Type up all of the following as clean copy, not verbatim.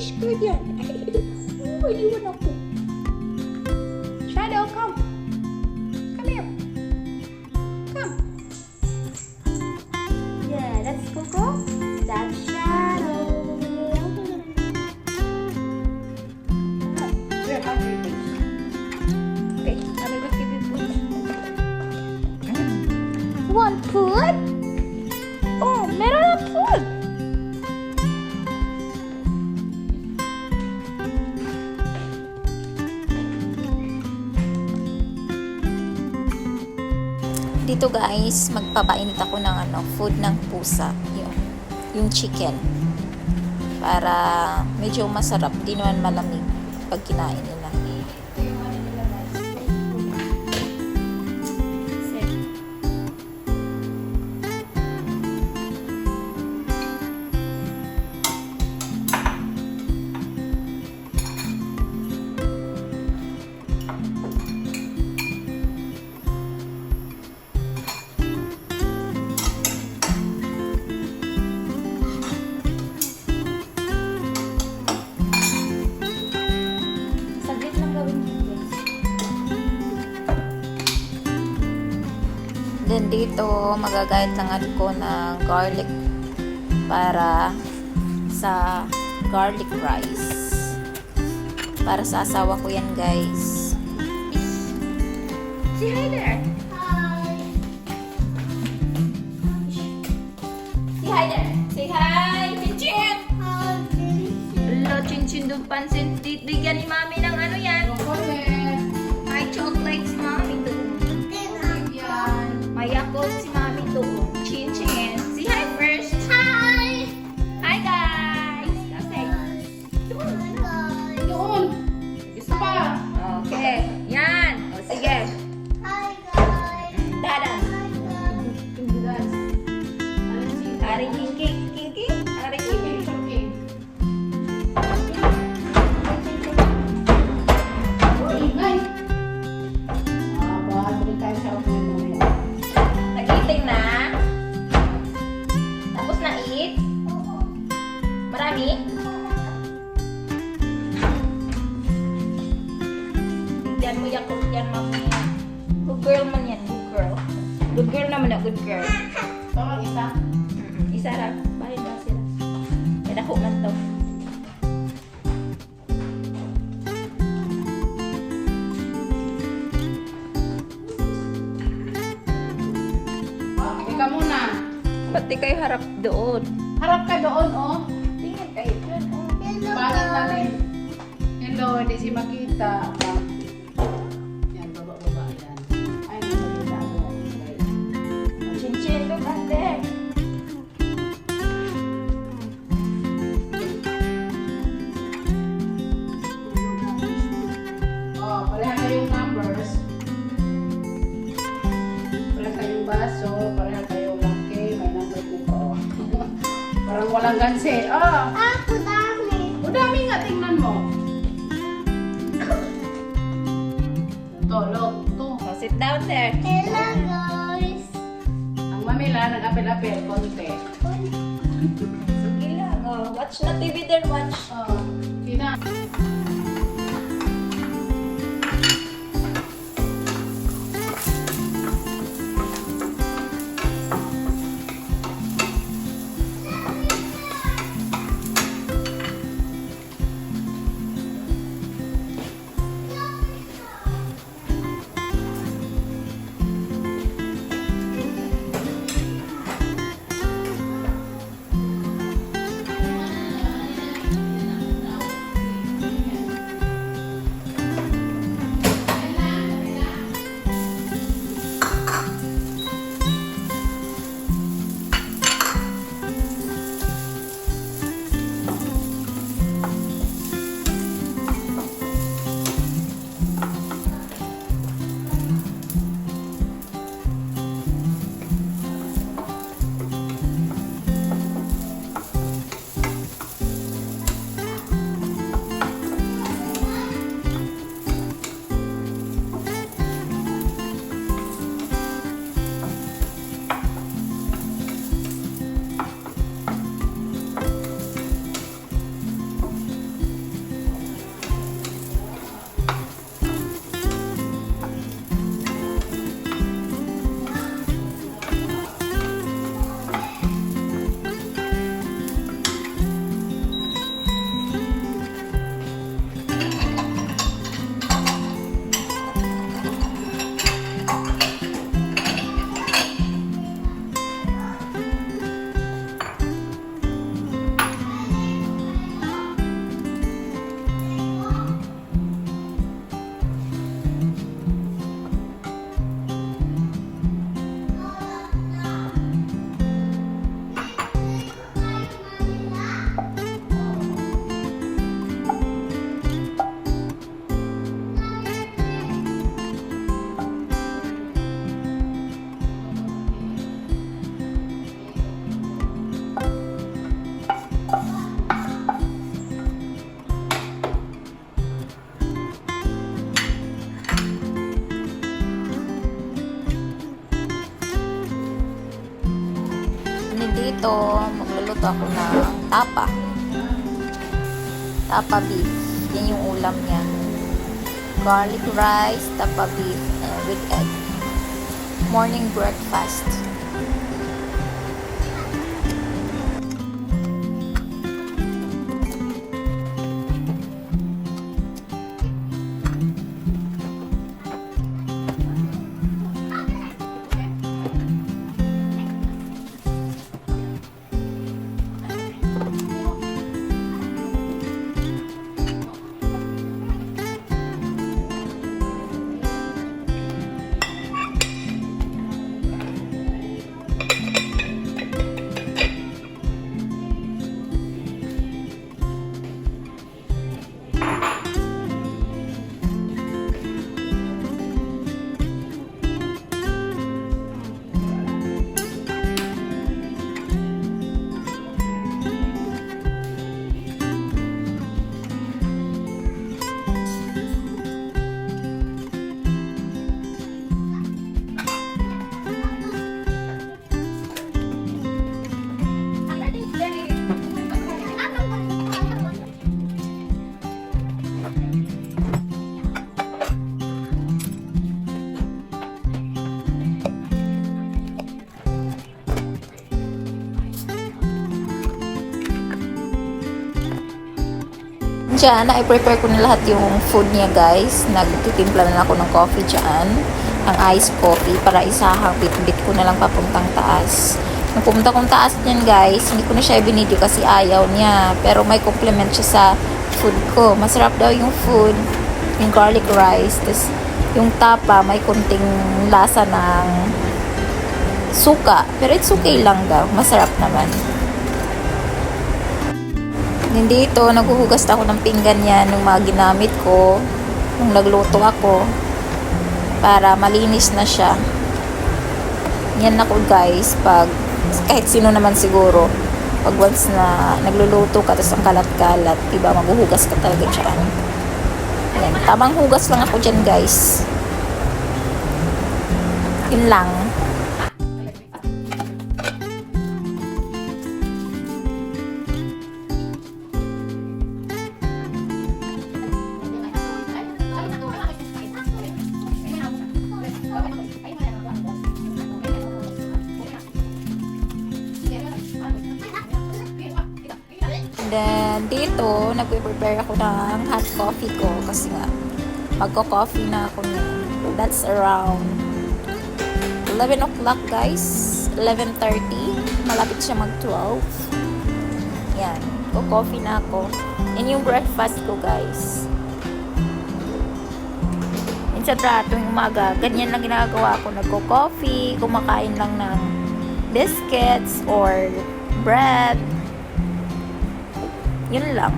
fish ka dyan. Oh, iwan ako. Shadow, come. Come here. Come. Yeah, that's Coco. That's Shadow. We're hungry fish. Okay, I will give you food. Want food? Oh, meron na food. Dito guys, magpapainit ako ng food ng pusa, yung chicken. Para medyo masarap, di naman malamig pag kinain nila. Then dito, magagayat lang ako ng garlic para sa garlic rice. Para sa asawa ko yan, guys. Say hi there. Hi. Say hi there. Say hi, Chinchin. Hi, Chinchin. Hello, Chinchin, doon pansin. Bigyan ni Mami ng ano yan. Hi, chocolates, Mami, doon. Mayakot si Mami doon. Chinchin. Say hi first. Hi! Hi guys! Kasi. Doon. Gusto pa. Okay. Yan. O sige. Hi guys. Dada. Ari Kinky. Kinky? Ari Kinky. Ingay. Balik tayo sa nagiting na? Tapos na eat? Marami? Tignan mo yan kung yan mamaya. Good girl man yan, good girl. Good girl naman na, good girl. Tawag isa? Isa ra. Bahay na sila. Kaya dako man to. Ka muna. Ba't di kayo harap doon? Harap ka doon, oh. Tingnan kayo dyan, oh. Para natin. Hello, hindi si makita. Yan, baba, yan. Ay, nakakita ako. Chinchin, look at there. Oh, pareha kayong numbers. Pareha kayong baso. Pareha kayong laki. May number dito. Parang walang ganse. Oh! Ako dami. O dami nga, tingnan mo. Ito, look. Ito. Oh, sit down there. Hello guys. Ang mamila, nag-apel-apel, konti. Sige lang, oh. Watch na TV there, watch. Oh, Tina. Then dito, magluluto ako ng tapa. Tapa beef. Yan yung ulam niya. Garlic rice, tapa beef, and with egg. Morning breakfast. Diyan, na-prepare ko na lahat yung food niya, guys. Nagtitimpla na ako ng coffee dyan. Ang iced coffee para isahang bit-bit ko na lang papuntang taas. Nung pumunta kong taas niyan, guys, hindi ko na siya binidyo kasi ayaw niya. Pero may compliment siya sa food ko. Masarap daw yung food. Yung garlic rice. Tapos yung tapa, may kunting lasa ng suka. Pero it's okay lang daw. Masarap naman. Hindi ito, naghuhugas ako ng pinggan yan nung mga ginamit ko nung nagluto ako para malinis na siya. Yan ako, guys, pag kahit sino naman siguro, pag once na nagluluto ka tapos ang kalat-kalat, diba, maghuhugas ka talaga dyan. Yan, tamang hugas lang ako dyan, guys. Yun lang. Then, dito, nagpe-prepare ako ng hot coffee ko kasi nga, magko-coffee na ako niyan. That's around 11 o'clock, guys. 11:30. Malapit siya mag-12. Yan. Ko-coffee na ako. Yan yung breakfast ko, guys. Minsan tuwing umaga, ganyan lang ginagawa ko. Nagko-coffee, kumakain lang ng biscuits or bread. Yun lang.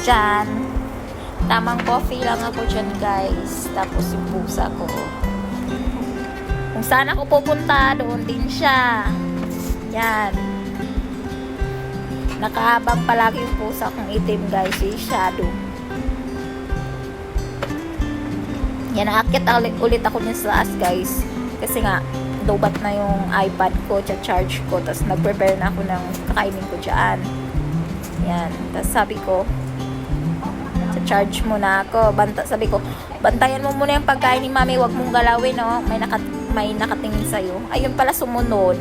Dyan, tamang coffee lang ako dyan, guys. Tapos yung pusa ko. Kung saan ako pupunta, doon din siya. Yan. Nakahabang palagi yung pusa kong itim, guys. Si Shadow. Yan, naakit ulit ako niya sa taas, guys. Kasi nga, dobat na yung iPad ko, charge ko. Tapos nag-prepare na ako ng kakainin ko dyan. Yan. Tapos sabi ko, charge mo na ako. Sabi ko, bantayan mo muna yung pagkain ni mami, wag mong galawin, no? May nakatingin sa'yo. Ayun pala, sumunod.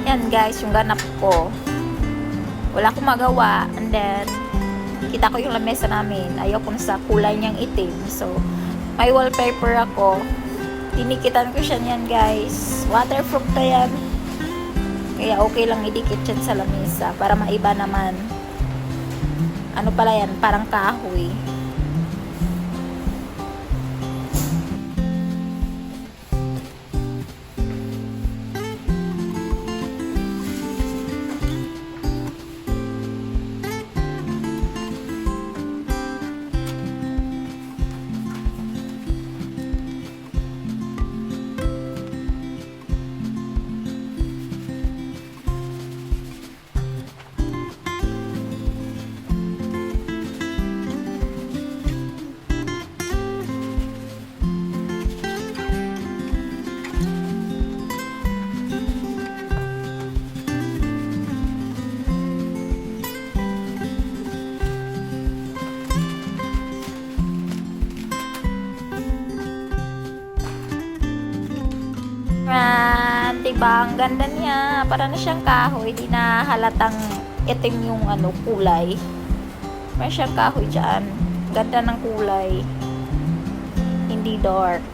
Yan, guys, yung ganap ko. wala akong magawa. And then, kita ko yung lamesa namin. Ayaw ko na sa kulay niyang itim. So, may wallpaper ako. Tinikitan ko siya niyan, guys. Waterproof na yan. Kaya okay lang idikit yan sa lamesa para maiba naman. Ano pala yan? Parang kahoy. Diba? Ang ganda niya. Para na siyang kahoy. Di na halatang itim yung kulay. May siyang kahoy dyan. Ganda ng kulay. Hindi dark.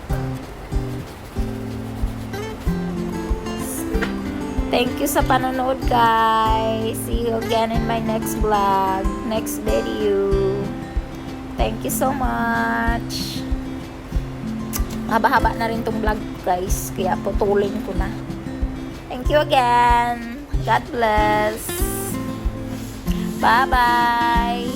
Thank you sa panonood, guys. See you again in my next vlog. Next video. Thank you so much. Haba-haba na rin tong vlog, guys. Kaya putulin ko na. Thank you again. God bless. Bye-bye.